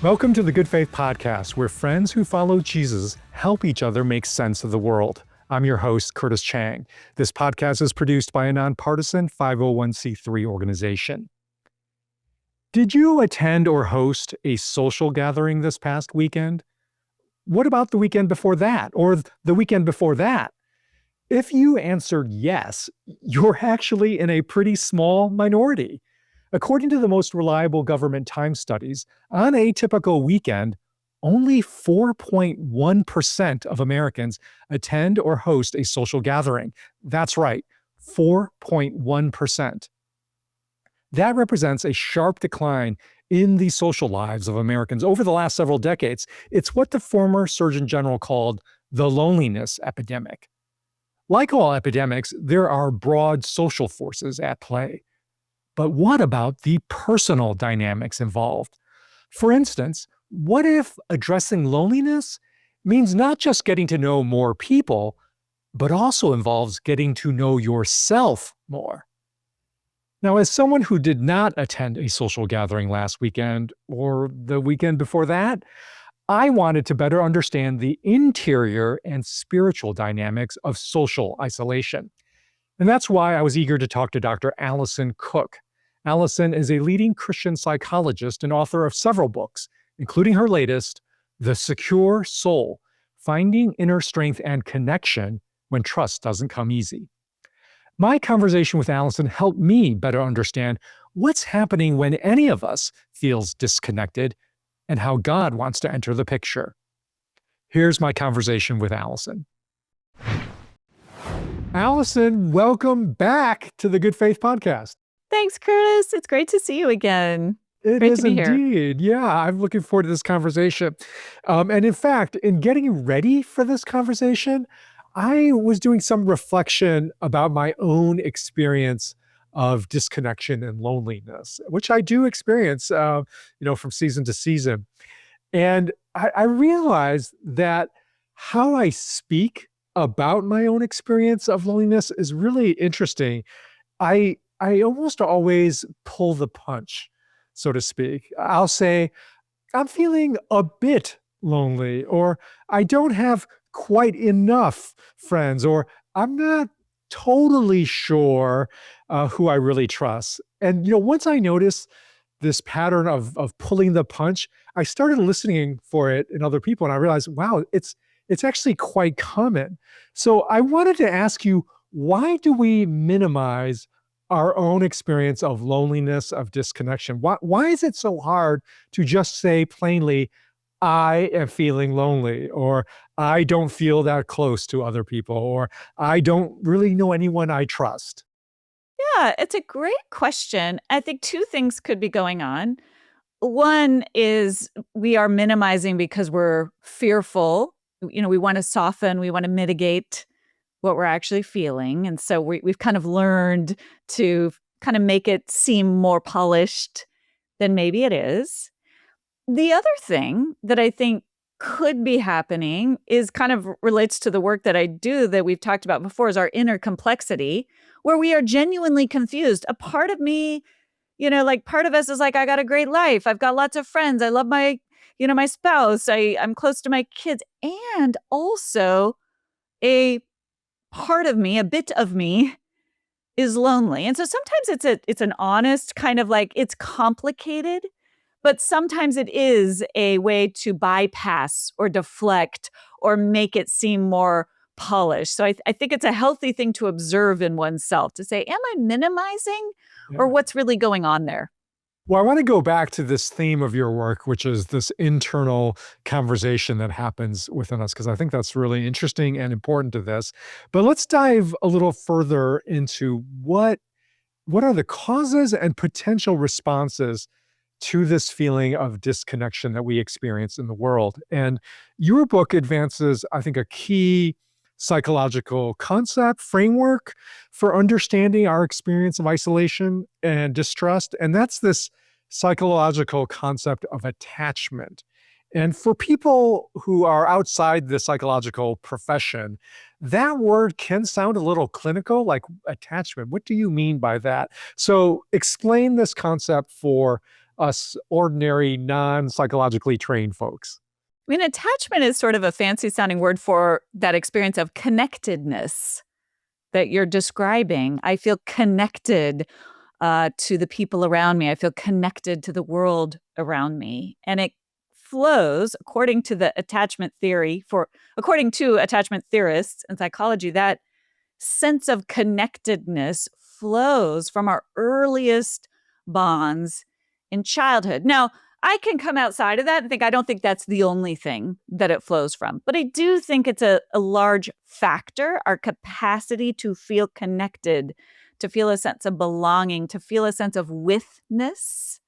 Welcome to the Good Faith Podcast, where friends who follow Jesus help each other make sense of the world. I'm your host, Curtis Chang. This podcast is produced by a nonpartisan 501c3 organization. Did you attend or host a social gathering this past weekend? What about the weekend before that, or the weekend before that? If you answered yes, you're actually in a pretty small minority. According to the most reliable government time studies, on a typical weekend, only 4.1% of Americans attend or host a social gathering. That's right, 4.1%. That represents a sharp decline in the social lives of Americans over the last several decades. It's what the former Surgeon General called the loneliness epidemic. Like all epidemics, there are broad social forces at play. But what about the personal dynamics involved? For instance, what if addressing loneliness means not just getting to know more people, but also involves getting to know yourself more? Now, as someone who did not attend a social gathering last weekend or the weekend before that, I wanted to better understand the interior and spiritual dynamics of social isolation. And that's why I was eager to talk to Dr. Alison Cook. Alison is a leading Christian psychologist and author of several books, including her latest, The Secure Soul: Finding Inner Strength and Connection When Trust Doesn't Come Easy. My conversation with Alison helped me better understand what's happening when any of us feels disconnected and how God wants to enter the picture. Here's my conversation with Alison. Alison, welcome back to the Good Faith Podcast. Thanks, Curtis. It's great to see you again. It Great is to be here. indeed. Yeah, I'm looking forward to this conversation. And in fact, in getting ready for this conversation, I was doing some reflection about my own experience of disconnection and loneliness, which I do experience, from season to season. And I realized that how I speak about my own experience of loneliness is really interesting. I almost always pull the punch, so to speak. I'll say, I'm feeling a bit lonely, or I don't have quite enough friends, or I'm not totally sure who I really trust. And, once I noticed this pattern of pulling the punch, I started listening for it in other people, and I realized, wow, it's actually quite common. So I wanted to ask you, why do we minimize our own experience of loneliness, of disconnection? Why is it so hard to just say plainly, I am feeling lonely, or I don't feel that close to other people, or I don't really know anyone I trust? Yeah, it's a great question. I think two things could be going on. One is we are minimizing because we're fearful. We want to soften, we want to mitigate what we're actually feeling. And so we've kind of learned to kind of make it seem more polished than maybe it is. The other thing that I think could be happening is kind of relates to the work that I do that we've talked about before, is our inner complexity, where we are genuinely confused. A part of me, like part of us is like, I got a great life. I've got lots of friends. I love my spouse. I'm close to my kids. And also a part of me, a bit of me is lonely. And so sometimes it's an honest kind of like, it's complicated, but sometimes it is a way to bypass or deflect or make it seem more polished. So I think it's a healthy thing to observe in oneself, to say, am I minimizing or Yeah. what's really going on there? Well, I want to go back to this theme of your work, which is this internal conversation that happens within us, because I think that's really interesting and important to this. But let's dive a little further into what are the causes and potential responses to this feeling of disconnection that we experience in the world. And your book advances, I think, a key psychological concept, framework for understanding our experience of isolation and distrust. And that's this psychological concept of attachment. And for people who are outside the psychological profession, that word can sound a little clinical, like attachment. What do you mean by that? So explain this concept for us ordinary, non-psychologically trained folks? I mean, attachment is sort of a fancy sounding word for that experience of connectedness that you're describing. I feel connected to the people around me. I feel connected to the world around me. And it flows according to the attachment theory according to attachment theorists in psychology, that sense of connectedness flows from our earliest bonds in childhood. Now, I can come outside of that and think I don't think that's the only thing that it flows from. But I do think it's a large factor, our capacity to feel connected, to feel a sense of belonging, to feel a sense of withness.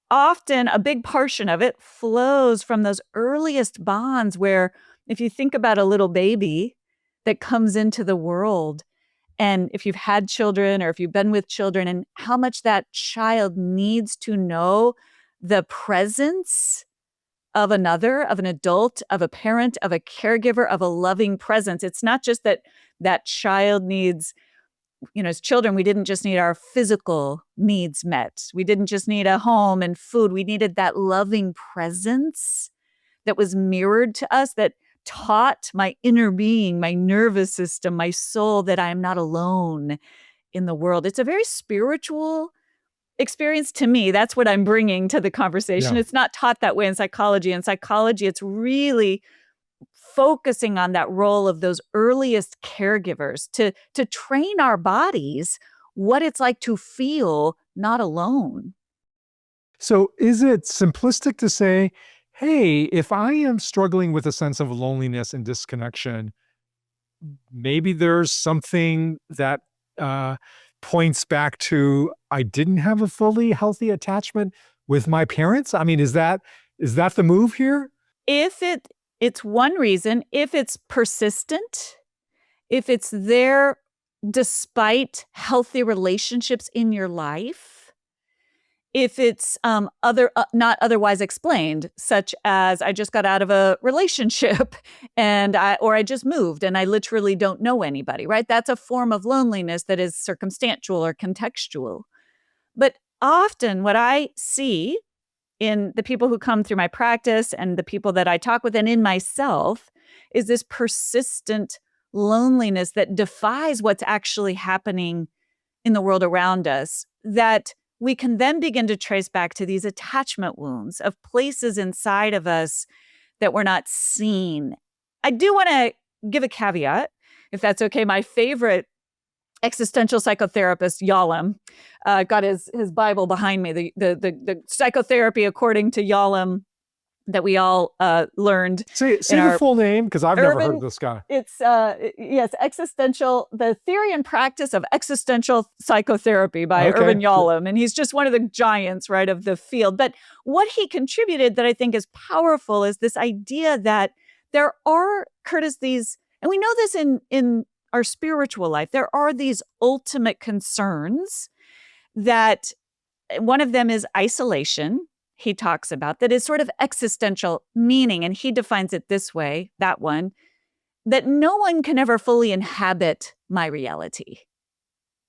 Often a big portion of it flows from those earliest bonds where, if you think about a little baby that comes into the world, and if you've had children or if you've been with children, and how much that child needs to know the presence of another, of an adult, of a parent, of a caregiver, of a loving presence. It's not just that that child needs, as children, we didn't just need our physical needs met. We didn't just need a home and food. We needed that loving presence that was mirrored to us, that taught my inner being, my nervous system, my soul, that I am not alone in the world. It's a very spiritual experience to me. That's what I'm bringing to the conversation. Yeah. It's not taught that way in psychology. In psychology, it's really focusing on that role of those earliest caregivers to train our bodies what it's like to feel not alone. So is it simplistic to say, hey, if I am struggling with a sense of loneliness and disconnection, maybe there's something that points back to I didn't have a fully healthy attachment with my parents? I mean, is that the move here? If it's one reason, if it's persistent, if it's there despite healthy relationships in your life, if it's not otherwise explained, such as I just got out of a relationship or I just moved and I literally don't know anybody, right? That's a form of loneliness that is circumstantial or contextual. But often what I see in the people who come through my practice and the people that I talk with and in myself is this persistent loneliness that defies what's actually happening in the world around us, that we can then begin to trace back to these attachment wounds of places inside of us that we're not seen. I do want to give a caveat, if that's okay. My favorite existential psychotherapist, Yalom, got his Bible behind me, the psychotherapy according to Yalom that we all learned. Say the full name, because I've never heard of this guy. It's, the theory and practice of existential psychotherapy by Irvin Yalom. And he's just one of the giants, right, of the field. But what he contributed that I think is powerful is this idea that there are, Curtis, these, and we know this in our spiritual life, there are these ultimate concerns that one of them is isolation. He talks about that is sort of existential meaning. And he defines it this way, that one, that no one can ever fully inhabit my reality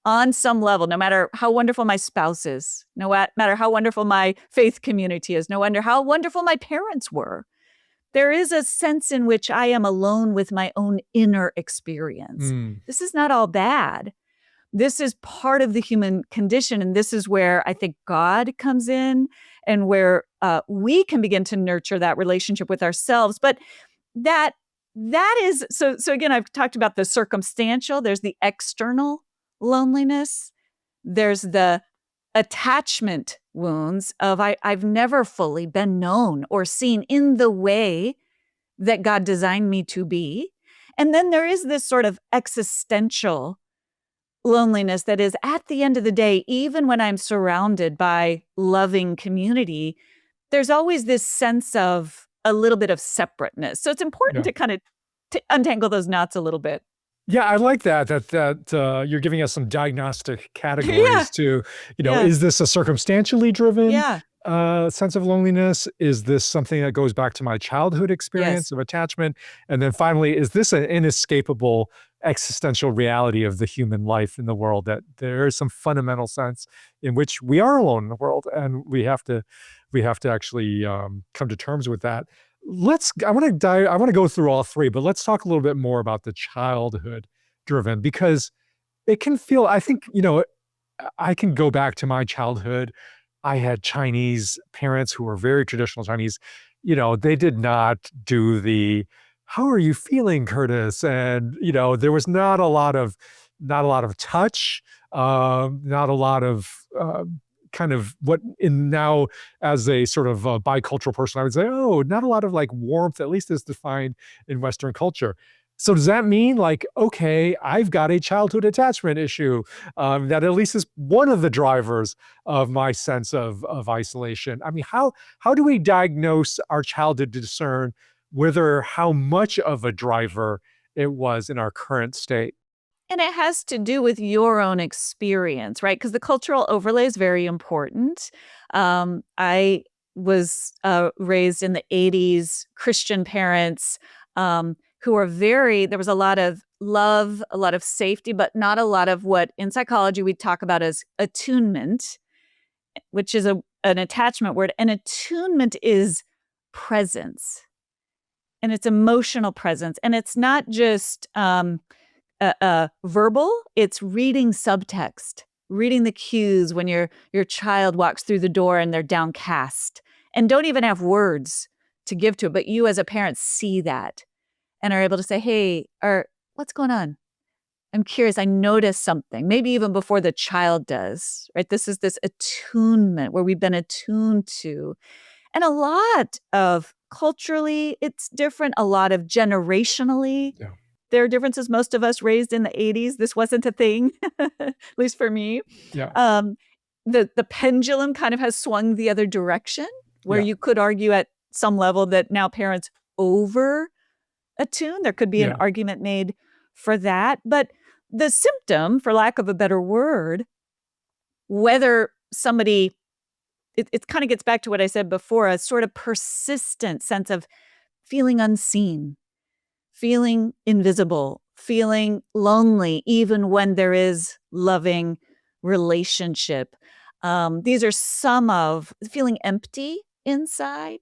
on some level, no matter how wonderful my spouse is, no matter how wonderful my faith community is, no matter how wonderful my parents were. There is a sense in which I am alone with my own inner experience. This is not all bad. This is part of the human condition. And this is where I think God comes in and where we can begin to nurture that relationship with ourselves. But that is, so again, I've talked about the circumstantial. There's the external loneliness. There's the attachment wounds of I've never fully been known or seen in the way that God designed me to be. And then there is this sort of existential loneliness that is, at the end of the day, even when I'm surrounded by loving community, there's always this sense of a little bit of separateness. So it's important to kind of untangle those knots a little bit. Yeah, I like that you're giving us some diagnostic categories to, is this a circumstantially driven sense of loneliness? Is this something that goes back to my childhood experience of attachment? And then finally, is this an inescapable existential reality of the human life in the world, that there is some fundamental sense in which we are alone in the world, and we have to actually come to terms with that. I want to go through all three, but let's talk a little bit more about the childhood driven, because it can feel, I think, I can go back to my childhood. I had Chinese parents who were very traditional Chinese. They did not do the, "How are you feeling, Curtis?" And, there was not a lot of touch, not a lot of kind of what in now as a sort of bicultural person, I would say, oh, not a lot of like warmth, at least as defined in Western culture. So does that mean like, okay, I've got a childhood attachment issue, that at least is one of the drivers of my sense of isolation? I mean, how do we diagnose our childhood to discern whether how much of a driver it was in our current state? And it has to do with your own experience, right? Because the cultural overlay is very important. I was raised in the 80s, Christian parents who are there was a lot of love, a lot of safety, but not a lot of what in psychology we talk about as attunement, which is an attachment word. And attunement is presence, and it's emotional presence. And it's not just verbal, it's reading subtext, reading the cues when your child walks through the door and they're downcast and don't even have words to give to it, but you as a parent see that and are able to say, "Hey, or what's going on? I'm curious. I noticed something." Maybe even before the child does, right? This is this attunement where we've been attuned to. And a lot of culturally, it's different. A lot of generationally, Yeah. there are differences. Most of us raised in the 80s, this wasn't a thing, at least for me. Yeah. Um, the pendulum kind of has swung the other direction, where Yeah. you could argue at some level that now parents over attune. There could be an Yeah. argument made for that. But the symptom, for lack of a better word, whether somebody, it kind of gets back to what I said before, a sort of persistent sense of feeling unseen, feeling invisible, feeling lonely, even when there is loving relationship. These are some of feeling empty inside,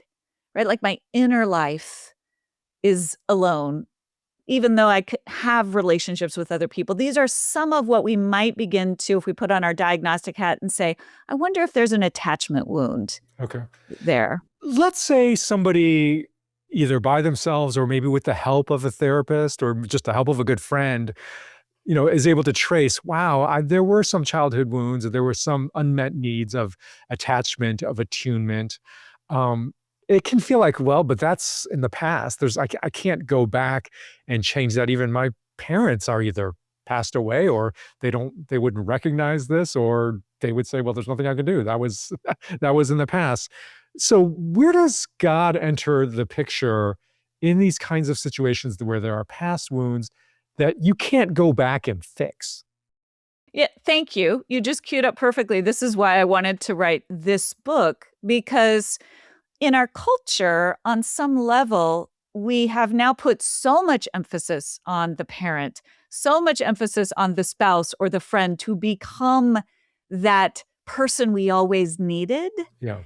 right? Like my inner life is alone, even though I could have relationships with other people. These are some of what we might begin to, if we put on our diagnostic hat and say, I wonder if there's an attachment wound Okay. there. Let's say somebody, either by themselves or maybe with the help of a therapist or just the help of a good friend, is able to trace, wow, there were some childhood wounds, or there were some unmet needs of attachment, of attunement. Um, it can feel like, well, but that's in the past. I can't go back and change that. Even my parents are either passed away, or they wouldn't recognize this, or they would say, well, there's nothing I can do. That was, that was in the past. So where does God enter the picture in these kinds of situations where there are past wounds that you can't go back and fix? Yeah, thank you. You just queued up perfectly. This is why I wanted to write this book, because in our culture, on some level, we have now put so much emphasis on the parent, so much emphasis on the spouse or the friend to become that person we always needed. Yeah.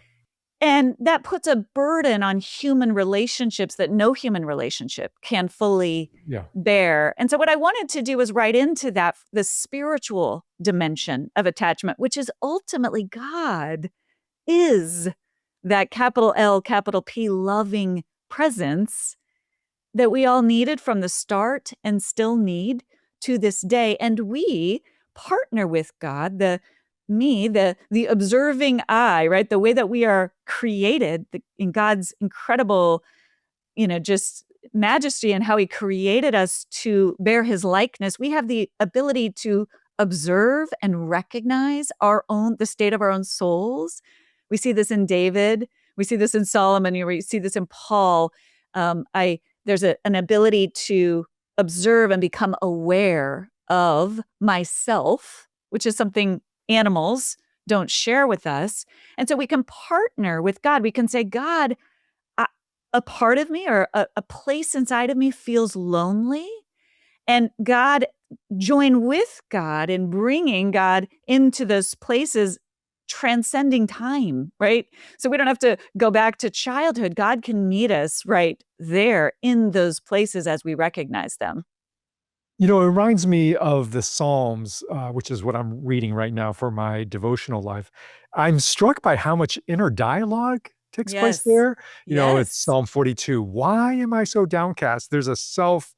And that puts a burden on human relationships that no human relationship can fully Yeah. bear. And so what I wanted to do was write into that the spiritual dimension of attachment, which is ultimately God is that capital L, capital P loving presence that we all needed from the start and still need to this day. And we partner with God, the observing eye, right? The way that we are created in God's incredible, just majesty and how he created us to bear his likeness. We have the ability to observe and recognize the state of our own souls. We see this in David. We see this in Solomon. We see this in Paul. There's an ability to observe and become aware of myself, which is something animals don't share with us. And so we can partner with God. We can say, God, a part of me or a place inside of me feels lonely. And join with God in bringing God into those places, transcending time, right? So we don't have to go back to childhood. God can meet us right there in those places as we recognize them. It reminds me of the Psalms, which is what I'm reading right now for my devotional life. I'm struck by how much inner dialogue takes place Yes. there. It's Yes. Psalm 42. Why am I so downcast? There's a self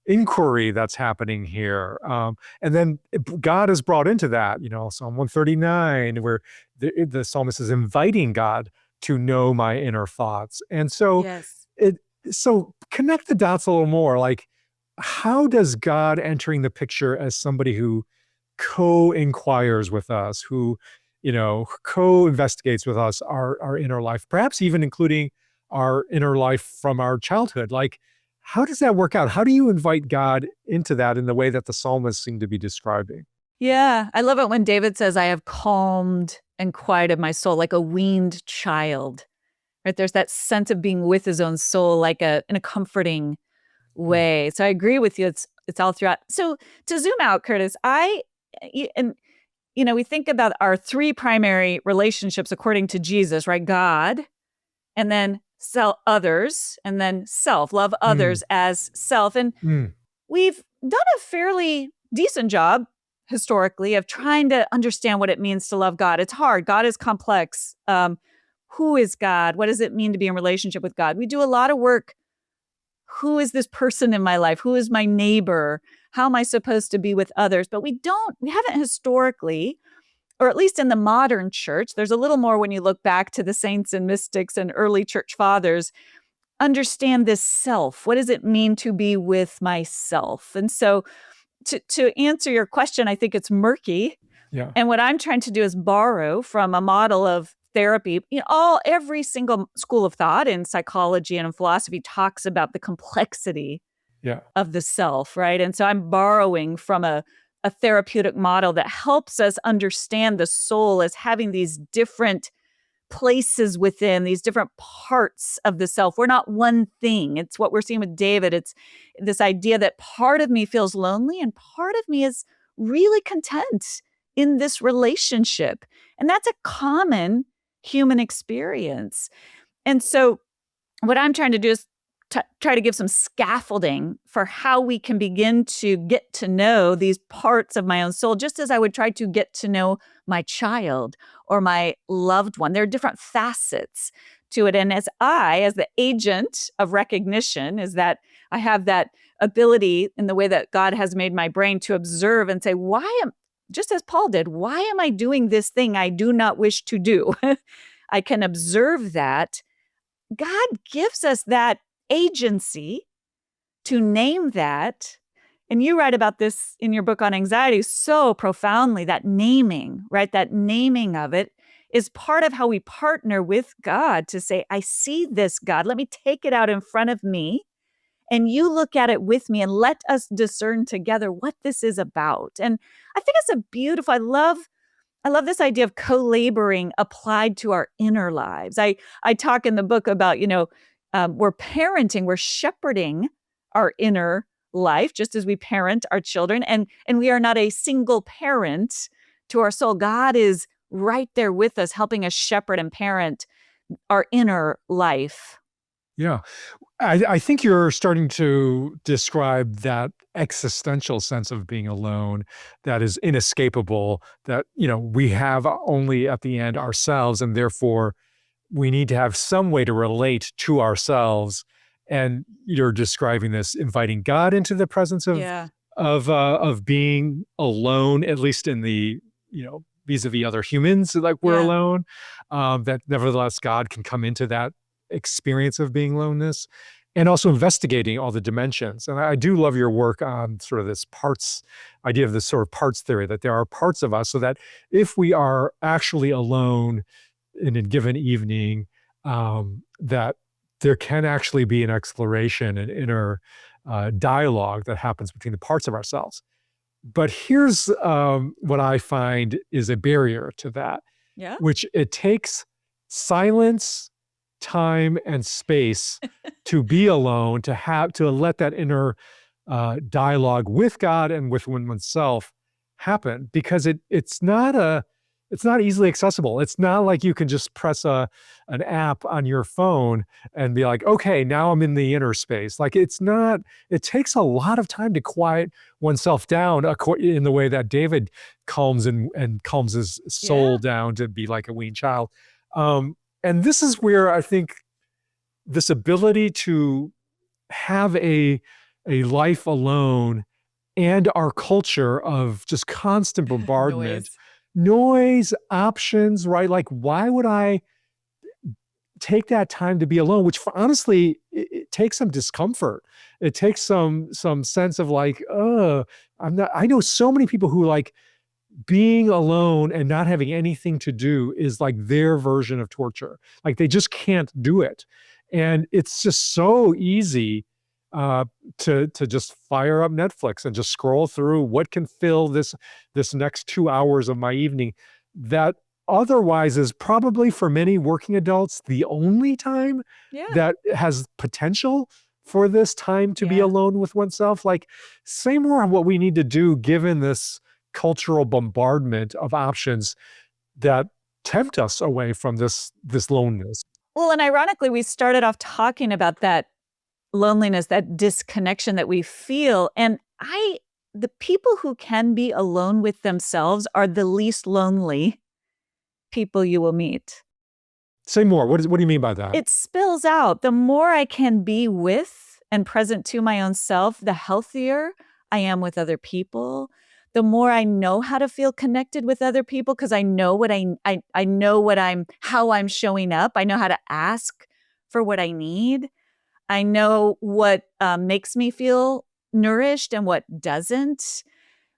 inquiry that's happening here. And then God is brought into that, Psalm 139, where the psalmist is inviting God to know my inner thoughts. And so Yes. connect the dots a little more. Like, how does God entering the picture as somebody who co-inquires with us, who, co-investigates with us our inner life, perhaps even including our inner life from our childhood? Like, how does that work out? How do you invite God into that in the way that the psalmists seem to be describing? Yeah. I love it when David says, I have calmed and quieted my soul like a weaned child. Right? There's that sense of being with his own soul, like in a comforting Mm, way. So I agree with you. It's all throughout. So to zoom out, Curtis, and we think about our three primary relationships according to Jesus, right? God, and then others, and then self. Love mm, others as self. And mm. we've done a fairly decent job historically of trying to understand what it means to love God. It's hard. God is complex. Who is God? What does it mean to be in relationship with God? We do a lot of work. Who is this person in my life? Who is my neighbor? How am I supposed to be with others? But we haven't historically, or at least in the modern church, there's a little more when you look back to the saints and mystics and early church fathers, understand this self. What does it mean to be with myself? And so to answer your question, I think it's murky. Yeah. And what I'm trying to do is borrow from a model of therapy. Every single school of thought in psychology and in philosophy talks about the complexity Yeah. of the self, right? And so I'm borrowing from a therapeutic model that helps us understand the soul as having these different places within, these different parts of the self. We're not one thing. It's what we're seeing with David. It's this idea that part of me feels lonely and part of me is really content in this relationship. And that's a common human experience. And so what I'm trying to do is try to give some scaffolding for how we can begin to get to know these parts of my own soul, just as I would try to get to know my child or my loved one. There are different facets to it. And as the agent of recognition, is that I have that ability in the way that God has made my brain to observe and say, just as Paul did, why am I doing this thing I do not wish to do? I can observe that. God gives us that agency to name that. And you write about this in your book on anxiety so profoundly, that naming, right? That naming of it is part of how we partner with God to say, I see this, God. Let me take it out in front of me. And you look at it with me and let us discern together what this is about. And I think it's I love this idea of co-laboring applied to our inner lives. I talk in the book about, we're parenting, we're shepherding our inner life just as we parent our children. And we are not a single parent to our soul. God is right there with us, helping us shepherd and parent our inner life. Yeah. I think you're starting to describe that existential sense of being alone that is inescapable, that, we have only at the end ourselves, and therefore we need to have some way to relate to ourselves. And you're describing this, inviting God into the presence of Yeah. of being alone, at least in the, vis-a-vis other humans, like we're Yeah. alone. That nevertheless God can come into that experience of being aloneness, and also investigating all the dimensions. And I do love your work on sort of this parts idea of this sort of parts theory, that there are parts of us, so that if we are actually alone in a given evening, that there can actually be an exploration and inner dialogue that happens between the parts of ourselves. But here's what I find is a barrier to that, Yeah. which it takes silence, time, and space to be alone, to let that inner dialogue with God and with oneself happen, because it's not easily accessible. It's not like you can just press an app on your phone and be like, okay, now I'm in the inner space. Like, it's not. It takes a lot of time to quiet oneself down in the way that David calms and calms his soul down to be like a weaned child. And this is where I think this ability to have a life alone and our culture of just constant bombardment, noise, options, right? Like, why would I take that time to be alone? Which, honestly, it takes some discomfort. It takes some sense of like, I'm not. I know so many people who like being alone and not having anything to do is like their version of torture. Like, they just can't do it, and it's just so easy to just fire up Netflix and just scroll through what can fill this next 2 hours of my evening. That otherwise is probably, for many working adults, the only time that has potential for this time to be alone with oneself. Like, say more on what we need to do given this cultural bombardment of options that tempt us away from this loneliness. Well, and ironically, we started off talking about that loneliness, that disconnection that we feel. And the people who can be alone with themselves are the least lonely people you will meet. Say more. What do you mean by that? It spills out. The more I can be with and present to my own self, the healthier I am with other people. The more I know how to feel connected with other people, because I know what I know how I'm showing up. I know how to ask for what I need. I know what makes me feel nourished and what doesn't,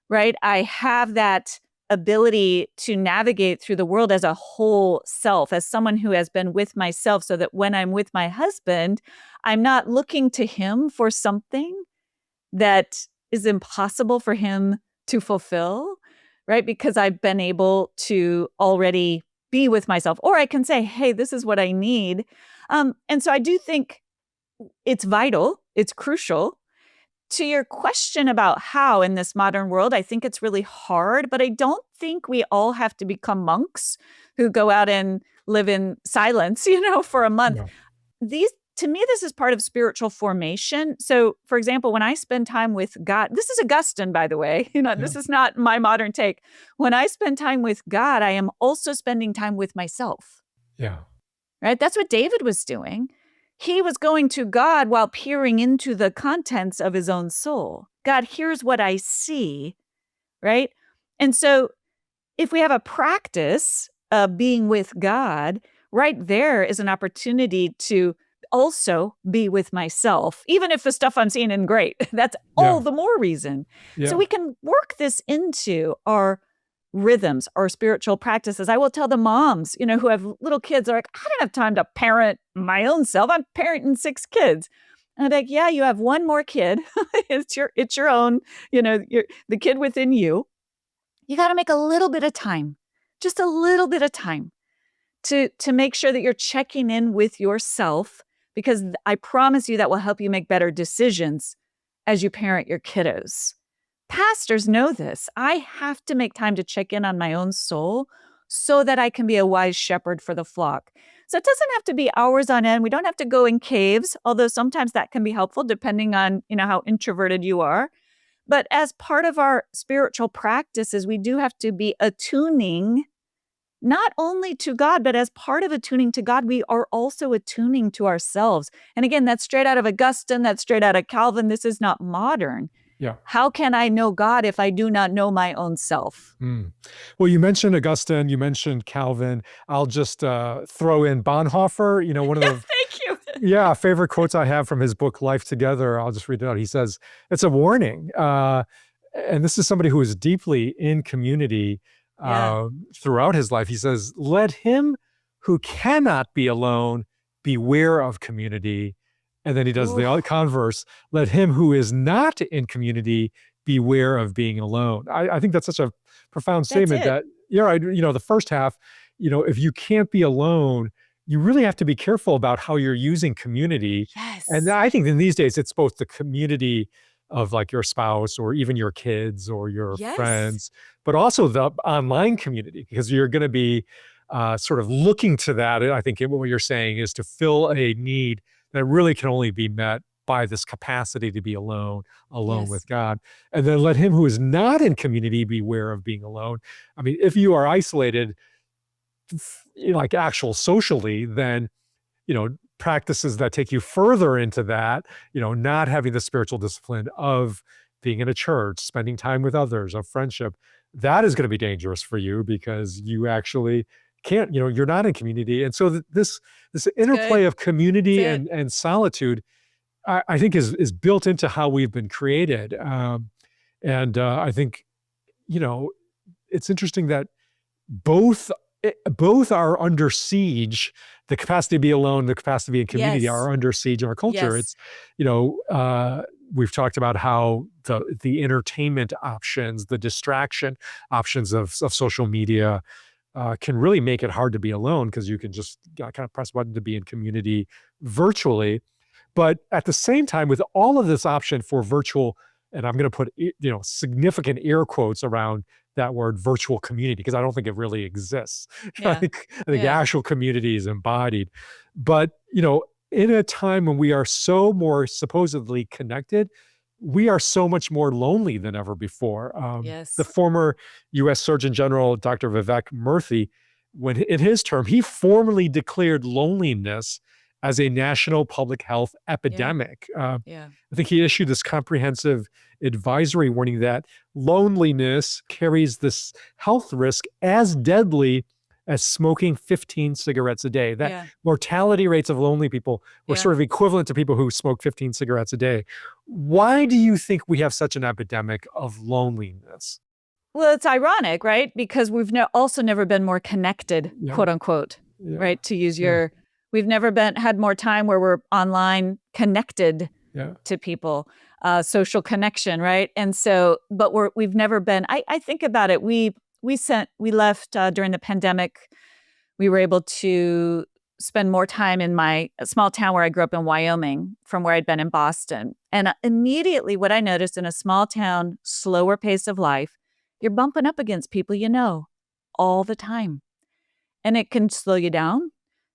right? I have that ability to navigate through the world as a whole self, as someone who has been with myself, so that when I'm with my husband, I'm not looking to him for something that is impossible for him to fulfill, right? Because I've been able to already be with myself, or I can say, hey, this is what I need. And so I do think it's vital, it's crucial. To your question about how in this modern world, I think it's really hard, but I don't think we all have to become monks who go out and live in silence, for a month. No. To me, this is part of spiritual formation. So, for example, when I spend time with God, this is Augustine, by the way, this is not my modern take. When I spend time with God, I am also spending time with myself. Yeah. Right? That's what David was doing. He was going to God while peering into the contents of his own soul. God, here's what I see, right? And so if we have a practice of being with God, right there is an opportunity to also be with myself, even if the stuff I'm seeing isn't great. That's all the more reason. Yeah. So we can work this into our rhythms, our spiritual practices. I will tell the moms, who have little kids, are like, I don't have time to parent my own self. I'm parenting 6 kids. And I'm like, yeah, you have one more kid. It's your own, the kid within you. You got to make a little bit of time, just a little bit of time to make sure that you're checking in with yourself, because I promise you that will help you make better decisions as you parent your kiddos. Pastors know this. I have to make time to check in on my own soul so that I can be a wise shepherd for the flock. So it doesn't have to be hours on end. We don't have to go in caves, although sometimes that can be helpful depending on, how introverted you are. But as part of our spiritual practices, we do have to be attuning not only to God, but as part of attuning to God, we are also attuning to ourselves. And again, that's straight out of Augustine, that's straight out of Calvin. This is not modern. Yeah. How can I know God if I do not know my own self? Well, you mentioned Augustine, you mentioned Calvin. I'll just throw in Bonhoeffer, one of the Thank you. Favorite quotes I have from his book, Life Together. I'll just read it out. He says, it's a warning. And this is somebody who is deeply in community throughout his life. He says, let him who cannot be alone beware of community. And then he does the converse, let him who is not in community beware of being alone. I think that's such a profound statement that, the first half, if you can't be alone, you really have to be careful about how you're using community. Yes. And I think in these days, it's both the community of like your spouse or even your kids or your Yes. friends, but also the online community, because you're going to be sort of looking to that. I think what you're saying is to fill a need that really can only be met by this capacity to be alone Yes. with God. And then let him who is not in community beware of being alone. I mean, if you are isolated, like actual socially, then, practices that take you further into that, not having the spiritual discipline of being in a church, spending time with others, of friendship, that is going to be dangerous for you because you actually can't, you're not in community. And so this It's interplay good. of That's community it. and solitude, I think is built into how we've been created. And I think, you know, it's interesting that both both are under siege. The capacity to be alone, the capacity to be in community Yes. are under siege in our culture. Yes. It's, we've talked about how the entertainment options, the distraction options of social media can really make it hard to be alone because you can just kind of press a button to be in community virtually. But at the same time, with all of this option for virtual, and I'm going to put significant air quotes around that word virtual community because I don't think it really exists. Yeah. I think Yeah. actual community is embodied. But in a time when we are so more supposedly connected, we are so much more lonely than ever before. The Yes. former U.S. Surgeon General, Dr. Vivek Murthy, when in his term, he formally declared loneliness as a national public health Yeah. epidemic. Yeah. I think he issued this comprehensive advisory warning that loneliness carries this health risk as deadly as smoking 15 cigarettes a day. That Yeah. mortality rates of lonely people were Yeah. sort of equivalent to people who smoke 15 cigarettes a day. Why do you think we have such an epidemic of loneliness? Well, it's ironic, right? Because we've also never been more connected, Yeah, quote unquote, yeah, right? To use yeah, we've never had more time where we're online connected yeah, to people, social connection, right? And so, but we've never been. I think about it. We left during the pandemic. We were able to spend more time in my small town where I grew up in Wyoming from where I'd been in Boston. And immediately, what I noticed in a small town, slower pace of life, you're bumping up against people all the time, and it can slow you down.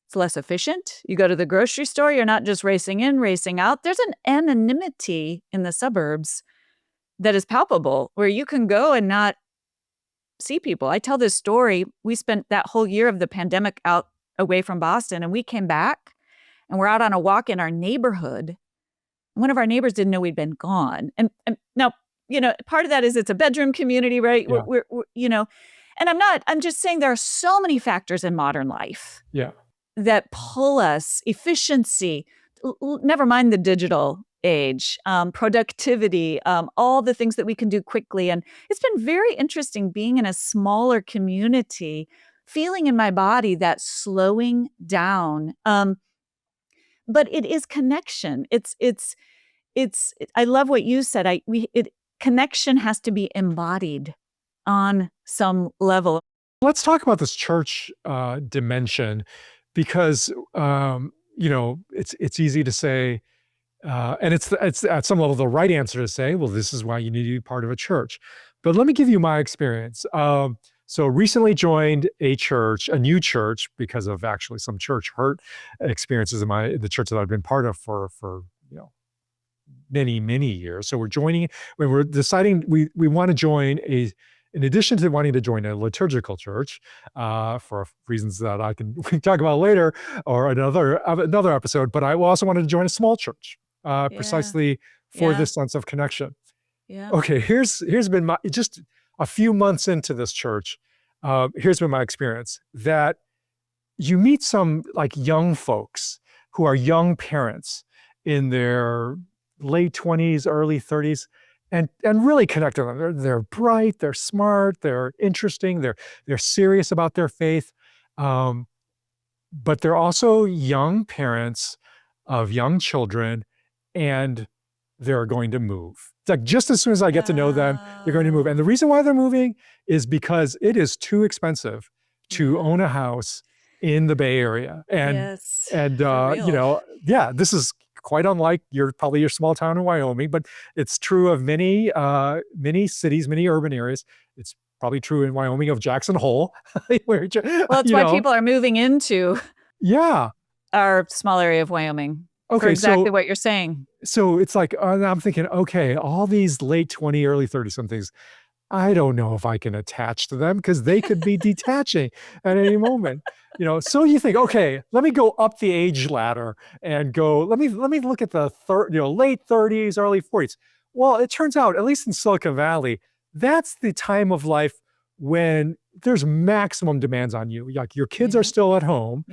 It's less efficient. You go to the grocery store, you're not just racing in, racing out. There's an anonymity in the suburbs that is palpable where you can go and not see people. I tell this story. We spent that whole year of the pandemic out away from Boston, and we came back and we're out on a walk in our neighborhood. One of our neighbors didn't know we'd been gone. And now, part of that is it's a bedroom community, right? yeah, And I'm just saying there are so many factors in modern life yeah. that pull us efficiency, never mind the digital age, productivity, all the things that we can do quickly. And it's been very interesting being in a smaller community, feeling in my body that slowing down. But it is connection. I love what you said. Connection has to be embodied on some level. Let's talk about this church dimension because it's easy to say, and it's at some level the right answer to say, well, this is why you need to be part of a church. But let me give you my experience. So recently joined a new church because of actually some church hurt experiences in the church that I've been part of for many, many years. So when we're deciding we want to join in addition to wanting to join a liturgical church, for reasons that we can talk about later or another episode, but I also wanted to join a small church, Yeah. precisely for Yeah. this sense of connection. Yeah. Okay, here's been my just a few months into this church. Here's been my experience that you meet some like young folks who are young parents in their late 20s, early 30s, and really connect with them. They're bright, they're smart, they're interesting, they're serious about their faith. But they're also young parents of young children, and they're going to move. It's like just as soon as I get to know them, they're going to move. And the Oh, reason why they're moving is because it is too expensive to yeah. own a house in the Bay Area. Yes. And For real. yeah, this is quite unlike probably your small town in Wyoming, but it's true of many cities, many urban areas. It's probably true in Wyoming of Jackson Hole, where Well, it's why people are moving into yeah. our small area of Wyoming for Okay, exactly what you're saying. so it's like I'm thinking, okay, all these late 20, early 30 somethings, I don't know if I can attach to them because they could be detaching at any moment. So you think, okay, let me go up the age ladder and let me look at the late 30s, early 40s. Well, it turns out, at least in Silicon Valley, that's the time of life when there's maximum demands on you. Like your kids are still at home,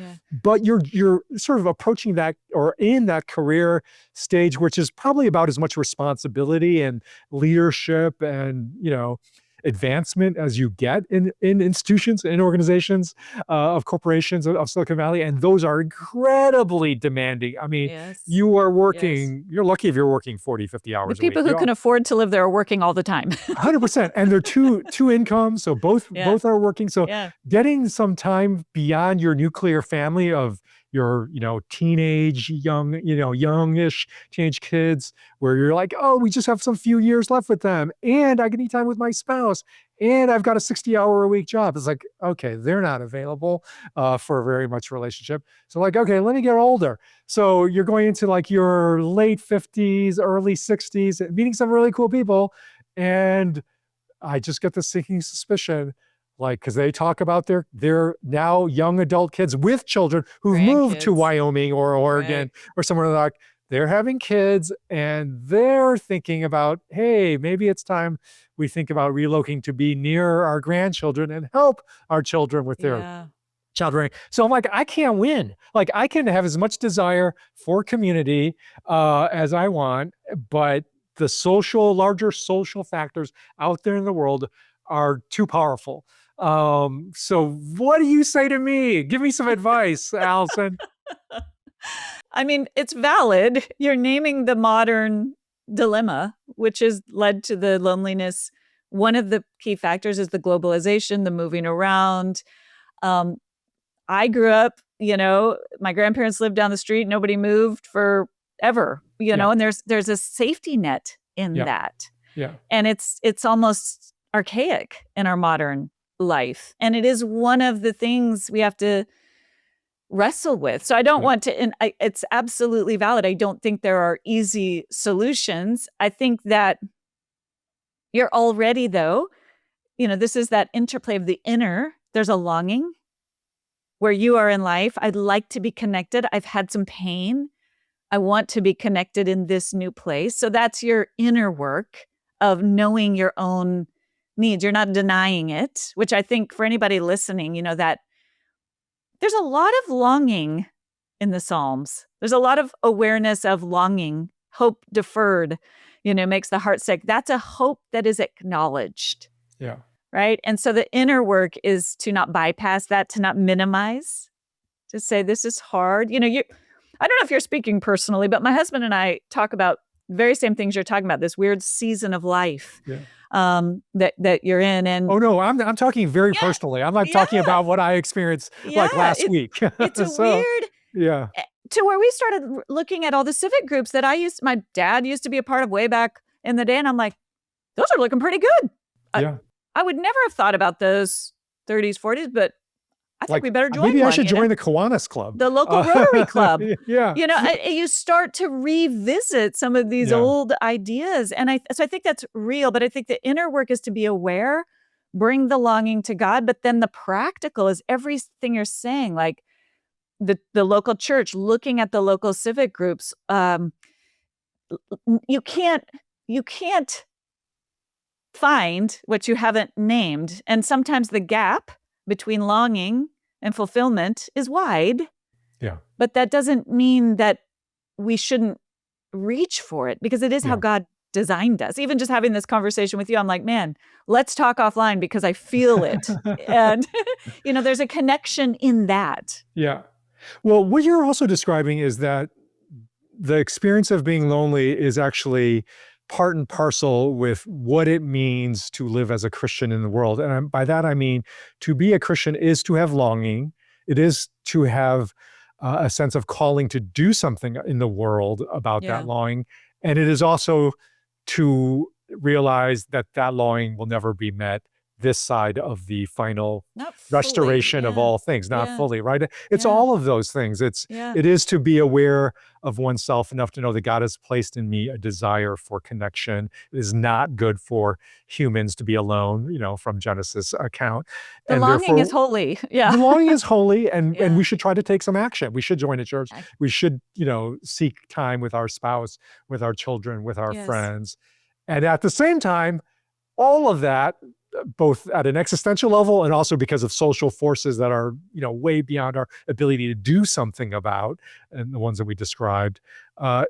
but you're sort of approaching that or in that career stage, which is probably about as much responsibility and leadership and advancement as you get in institutions and organizations of corporations of Silicon Valley. And those are incredibly demanding. I mean, Yes. you are Yes. working, you're lucky if you're working 40, 50 The hours a week. people who can afford to live there are working all the time. 100%. And they're two incomes. So both are working. So Yeah. getting some time beyond your nuclear family of your, teenage, youngish teenage kids, where you're like, oh, we just have some few years left with them. And I can eat time with my spouse. And I've got a 60-hour-a-week job. It's like, okay, they're not available for a very much relationship. So like, okay, let me get older. So you're going into like your late 50s, early 60s, meeting some really cool people. And I just get this sinking suspicion, like, because they talk about their now young adult kids with children who've moved to Grandkids. Wyoming or Oregon or somewhere like they're having kids and they're thinking about, hey, maybe it's time we think about relocating to be near our grandchildren and help our children with their child rearing. So I'm like, I can't win. Like I can have as much desire for community as I want, but the larger social factors out there in the world are too powerful. So what do you say to me? Give me some advice, Alison. I mean, it's valid. You're naming the modern dilemma, which has led to the loneliness. One of the key factors is the globalization, the moving around. I grew up, my grandparents lived down the street. Nobody moved forever, and there's a safety net in that. Yeah. And it's almost archaic in our modern life. And it is one of the things we have to wrestle with. So I don't want to, and it's absolutely valid. I don't think there are easy solutions. I think that you're already, though, this is that interplay of the inner. There's a longing where you are in life. I'd like to be connected. I've had some pain. I want to be connected in this new place. So that's your inner work of knowing your own needs. You're not denying it, which I think for anybody listening, that there's a lot of longing in the Psalms. There's a lot of awareness of longing, hope deferred, makes the heart sick. That's a hope that is acknowledged. Yeah. Right. And so the inner work is to not bypass that, to not minimize, to say, this is hard. I don't know if you're speaking personally, but my husband and I talk about the very same things you're talking about, this weird season of life that you're in. And oh no, I'm talking very personally. I'm not talking about what I experienced like last week. It's a weird, yeah. To where we started looking at all the civic groups that my dad used to be a part of way back in the day. And I'm like, those are looking pretty good. I would never have thought about those 30s, 40s, but I think we better join maybe one. I should join the Kiwanis Club. The local Rotary Club. Yeah. You start to revisit some of these old ideas. And so I think that's real, but I think the inner work is to be aware, bring the longing to God, but then the practical is everything you're saying, like the local church, looking at the local civic groups. You can't find what you haven't named. And sometimes the gap between longing and fulfillment is wide. Yeah. But that doesn't mean that we shouldn't reach for it, because it is how God designed us. Even just having this conversation with you, I'm like, man, let's talk offline because I feel it. And, there's a connection in that. Yeah. Well, what you're also describing is that the experience of being lonely is actually part and parcel with what it means to live as a Christian in the world. And by that, I mean, to be a Christian is to have longing. It is to have a sense of calling to do something in the world about that Yeah. longing. And it is also to realize that that longing will never be met this side of the final Not fully. restoration of Yeah. all things, not Yeah. fully, right? It's Yeah. all of those things. Yeah. It is to be aware of oneself enough to know that God has placed in me a desire for connection. It is not good for humans to be alone, from Genesis account. The And longing is therefore holy. Yeah. the longing is holy, and Yeah. we should try to take some action. We should join a church. We should, seek time with our spouse, with our children, with our Yes. friends. And at the same time, all of that, both at an existential level and also because of social forces that are, way beyond our ability to do something about, and the ones that we described,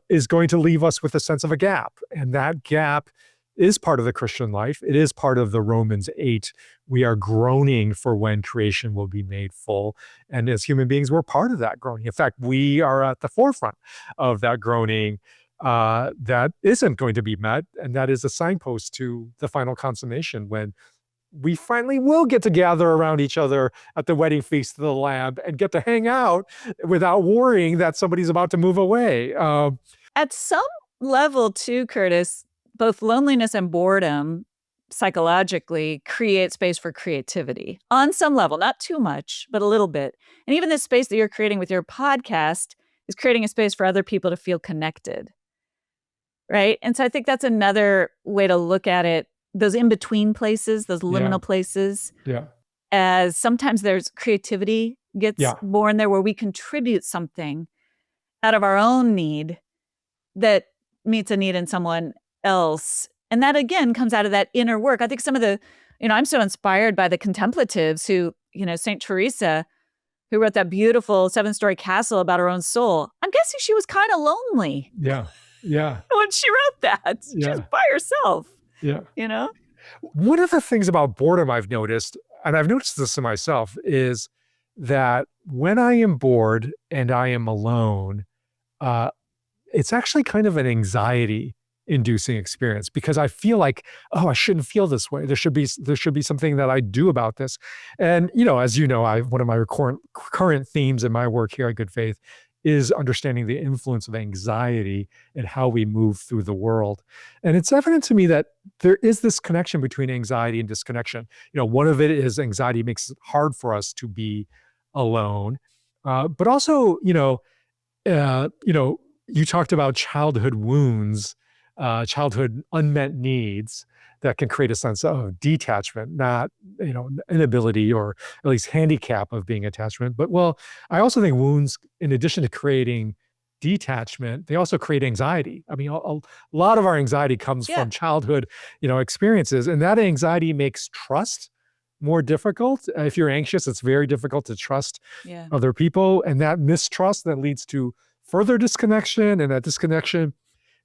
is going to leave us with a sense of a gap. And that gap is part of the Christian life. It is part of the Romans 8. We are groaning for when creation will be made full. And as human beings, we're part of that groaning. In fact, we are at the forefront of that groaning that isn't going to be met. And that is a signpost to the final consummation when we finally will get to gather around each other at the wedding feast of the Lamb and get to hang out without worrying that somebody's about to move away. At some level, too, Curtis, both loneliness and boredom psychologically create space for creativity on some level, not too much, but a little bit. And even this space that you're creating with your podcast is creating a space for other people to feel connected. Right. And so I think that's another way to look at it. Those in-between places, those liminal places, as sometimes there's creativity gets born there where we contribute something out of our own need that meets a need in someone else. And that, again, comes out of that inner work. I think some of the, I'm so inspired by the contemplatives who, St. Teresa, who wrote that beautiful 7-story castle about her own soul. I'm guessing she was kind of lonely. Yeah. When she wrote that. She was by herself. Yeah. One of the things about boredom I've noticed, and I've noticed this in myself, is that when I am bored and I am alone, it's actually kind of an anxiety-inducing experience because I feel like, I shouldn't feel this way. There should be something that I do about this. And as one of my current themes in my work here at Good Faith is understanding the influence of anxiety and how we move through the world. And it's evident to me that there is this connection between anxiety and disconnection. One of it is anxiety makes it hard for us to be alone. But also, you talked about childhood wounds, childhood unmet needs that can create a sense of detachment, not, inability or at least handicap of being attachment. But I also think wounds, in addition to creating detachment, they also create anxiety. I mean, a lot of our anxiety comes from childhood, experiences, and that anxiety makes trust more difficult. If you're anxious, it's very difficult to trust other people. And that mistrust that leads to further disconnection, and that disconnection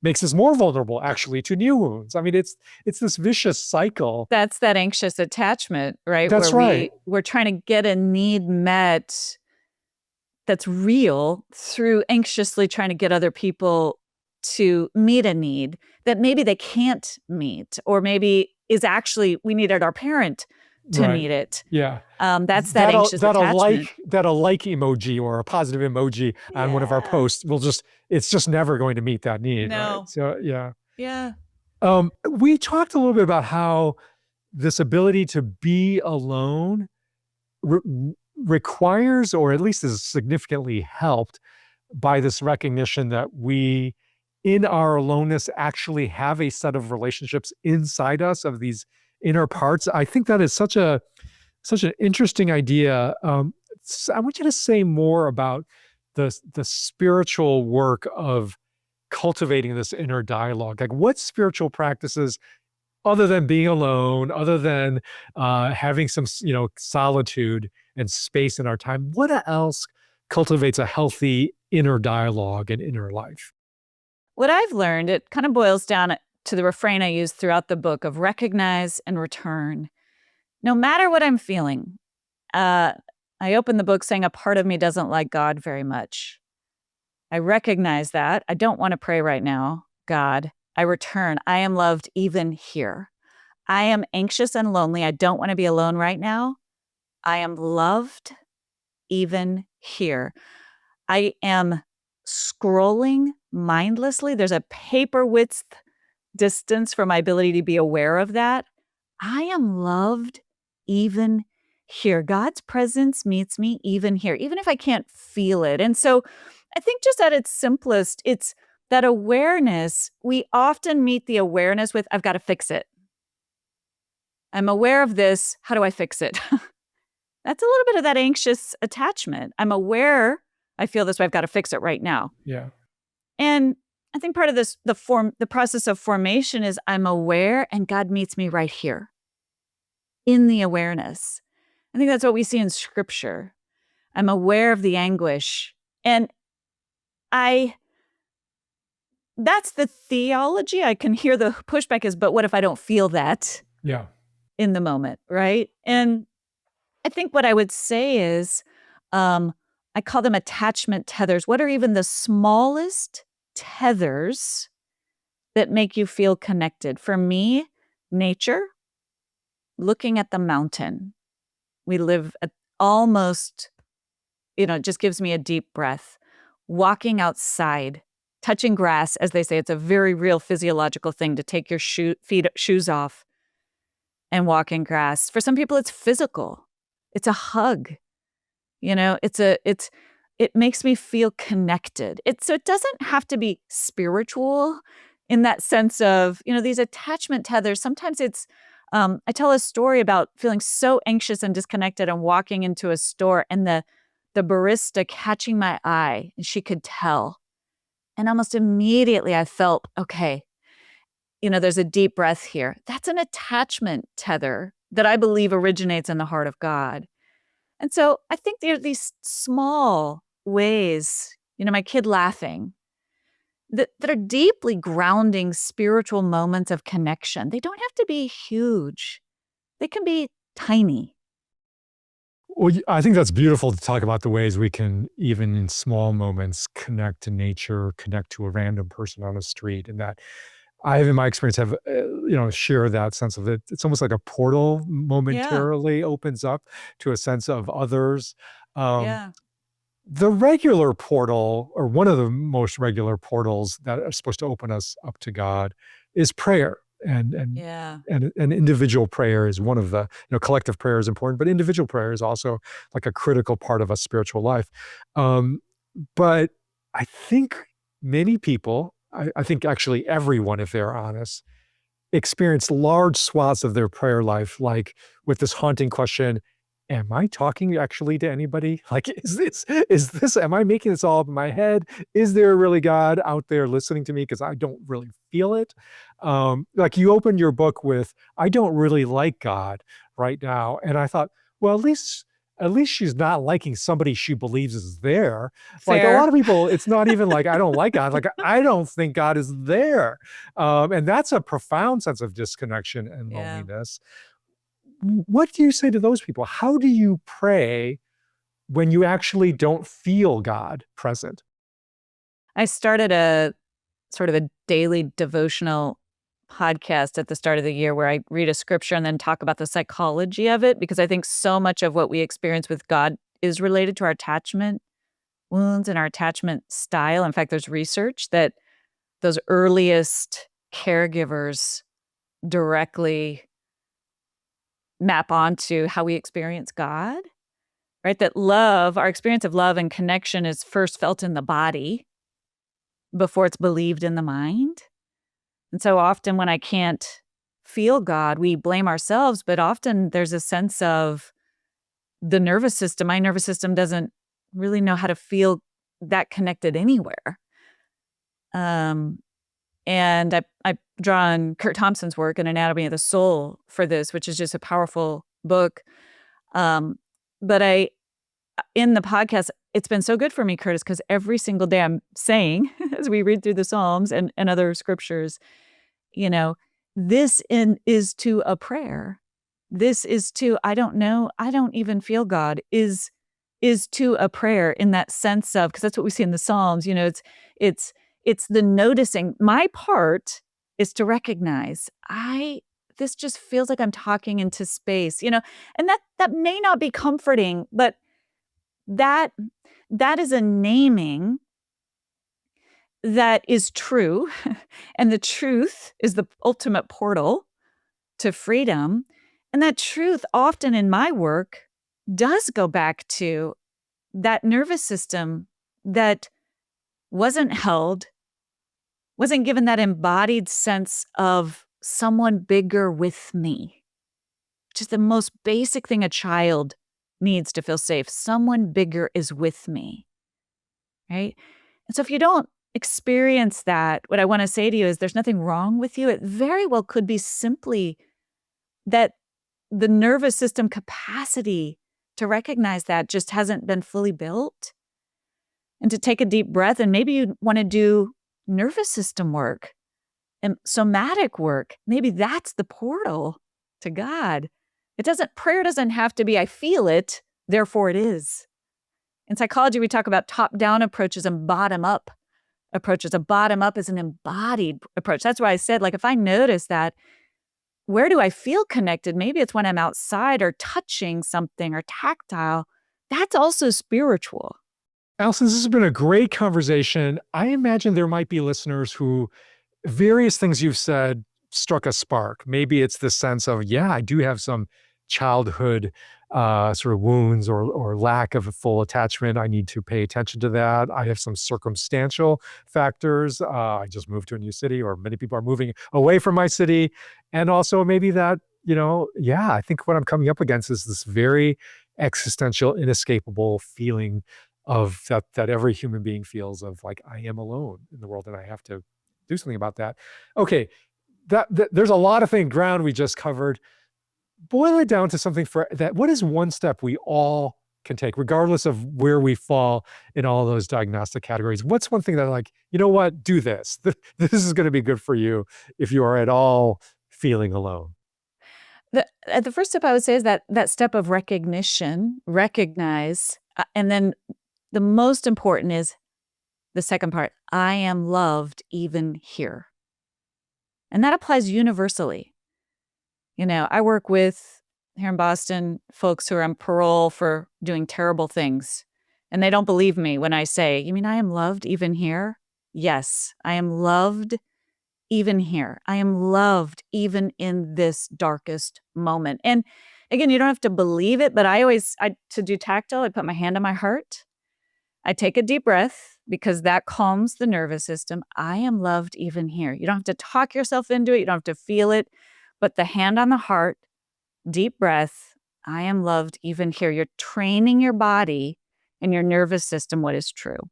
makes us more vulnerable actually to new wounds. I mean, it's this vicious cycle. That's that anxious attachment, right? That's right. We're trying to get a need met that's real through anxiously trying to get other people to meet a need that maybe they can't meet, or maybe is actually we needed our parent to meet it. Yeah. That's that anxious attachment. That a like emoji or a positive emoji on one of our posts it's just never going to meet that need. No. Right? So, yeah. Yeah. We talked a little bit about how this ability to be alone requires, or at least is significantly helped by this recognition that we, in our aloneness, actually have a set of relationships inside us of these inner parts. I think that is such an interesting idea. I want you to say more about the spiritual work of cultivating this inner dialogue. Like, what spiritual practices, other than being alone, other than having some solitude and space in our time, what else cultivates a healthy inner dialogue and inner life? What I've learned, it kind of boils down to the refrain I use throughout the book of recognize and return. No matter what I'm feeling, I open the book saying a part of me doesn't like God very much. I recognize that. I don't want to pray right now. God, I return. I am loved even here. I am anxious and lonely. I don't want to be alone right now. I am loved even here. I am scrolling mindlessly, there's a paper width distance from my ability to be aware of that. I am loved even here. God's presence meets me even here, even if I can't feel it. And so I think just at its simplest, it's that awareness. We often meet the awareness with, I've got to fix it. I'm aware of this. How do I fix it? That's a little bit of that anxious attachment. I'm aware I feel this way. I've got to fix it right now. Yeah. And I think part of this, the process of formation is I'm aware and God meets me right here in the awareness. I think that's what we see in scripture. I'm aware of the anguish. And that's the theology. I can hear the pushback is, but what if I don't feel that Yeah. in the moment, right? And I think what I would say is, I call them attachment tethers. What are even the smallest tethers that make you feel connected? For me, nature, looking at the mountain. We live at almost, it just gives me a deep breath. Walking outside, touching grass, as they say, it's a very real physiological thing to take your shoes off and walk in grass. For some people, it's physical. It's a hug. It makes me feel connected. So it doesn't have to be spiritual in that sense of, these attachment tethers. Sometimes it's, I tell a story about feeling so anxious and disconnected and walking into a store and the barista catching my eye, and she could tell. And almost immediately I felt, okay, there's a deep breath here. That's an attachment tether that I believe originates in the heart of God. And so I think there are these small ways, my kid laughing, that are deeply grounding spiritual moments of connection. They don't have to be huge. They can be tiny. Well, I think that's beautiful to talk about the ways we can, even in small moments, connect to nature, connect to a random person on the street. And that I have, in my experience, have, share that sense of it. It's almost like a portal Yeah. momentarily opens up to a sense of others. Um, Yeah. the regular portal, or one of the most regular portals that are supposed to open us up to God, is prayer. And Yeah. and individual prayer is one of the, collective prayer is important, but individual prayer is also like a critical part of a spiritual life. Um, but I think many people, I think actually everyone, if they're honest, experience large swaths of their prayer life, like with this haunting question, am I talking actually to anybody? Like, am I making this all up in my head? Is there really God out there listening to me? Because I don't really feel it. Like you opened your book with, I don't really like God right now. And I thought, well, at least she's not liking somebody she believes is there. Like a lot Fair. of people, it's not even like, I don't like God. Like, I don't think God is there. And that's a profound sense of disconnection and Yeah. loneliness. What do you say to those people? How do you pray when you actually don't feel God present? I started a sort of a daily devotional podcast at the start of the year where I read a scripture and then talk about the psychology of it, because I think so much of what we experience with God is related to our attachment wounds and our attachment style. In fact, there's research that those earliest caregivers directly map onto how we experience God, right? That love, our experience of love and connection is first felt in the body before it's believed in the mind. And so often when I can't feel God, we blame ourselves, but often there's a sense of the nervous system. My nervous system doesn't really know how to feel that connected anywhere. Um, and I draw on Kurt Thompson's work in Anatomy of the Soul for this, which is just a powerful book. But in the podcast, it's been so good for me, Curtis, because every single day I'm saying, as we read through the Psalms and other scriptures, this is to a prayer. This is to, I don't know, I don't even feel God, is to a prayer in that sense of, because that's what we see in the Psalms, it's the noticing. My part is to recognize, this just feels like I'm talking into space, and that may not be comforting, but that is a naming that is true. And the truth is the ultimate portal to freedom. And that truth, often in my work, does go back to that nervous system that wasn't held, wasn't given that embodied sense of someone bigger with me, which is the most basic thing a child needs to feel safe. Someone bigger is with me, right? And so if you don't experience that, what I want to say to you is there's nothing wrong with you. It very well could be simply that the nervous system capacity to recognize that just hasn't been fully built. And to take a deep breath, and maybe you want to do nervous system work and somatic work. Maybe that's the portal to God. Prayer doesn't have to be, I feel it, therefore it is. In psychology, we talk about top-down approaches and bottom-up approaches. A bottom-up is an embodied approach. That's why I said, like, if I notice that, where do I feel connected? Maybe it's when I'm outside or touching something or tactile. That's also spiritual. Alison, this has been a great conversation. I imagine there might be listeners who various things you've said struck a spark. Maybe it's the sense of, yeah, I do have some childhood sort of wounds or lack of a full attachment. I need to pay attention to that. I have some circumstantial factors. I just moved to a new city, or many people are moving away from my city. And also maybe that, I think what I'm coming up against is this very existential, inescapable feeling of that every human being feels of, like, I am alone in the world and I have to do something about that. Okay, there's a lot of ground we just covered. Boil it down to something for that. What is one step we all can take, regardless of where we fall in all those diagnostic categories? What's one thing that, like, you know what, do this. This is going to be good for you if you are at all feeling alone. The first step I would say is that step of recognition, recognize, and then the most important is the second part, I am loved even here. And that applies universally. I work with, here in Boston, folks who are on parole for doing terrible things. And they don't believe me when I say, you mean I am loved even here? Yes, I am loved even here. I am loved even in this darkest moment. And again, you don't have to believe it, but to do tactile, I put my hand on my heart. I take a deep breath because that calms the nervous system. I am loved even here. You don't have to talk yourself into it. You don't have to feel it. But the hand on the heart, deep breath, I am loved even here. You're training your body and your nervous system what is true.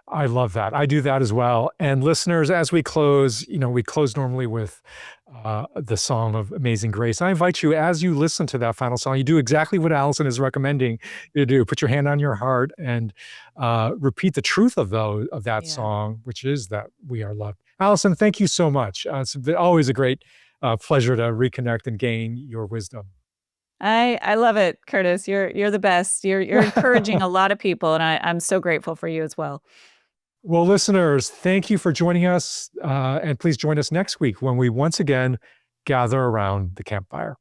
I love that. I do that as well. And listeners, as we close, we close normally with the song of Amazing Grace. I invite you, as you listen to that final song, you do exactly what Alison is recommending you to do. Put your hand on your heart and repeat the truth of that song, which is that we are loved. Alison, thank you so much. It's always a great pleasure to reconnect and gain your wisdom. I love it, Curtis. You're the best. You're encouraging a lot of people, and I'm so grateful for you as well. Well, listeners, thank you for joining us, and please join us next week when we once again gather around the campfire.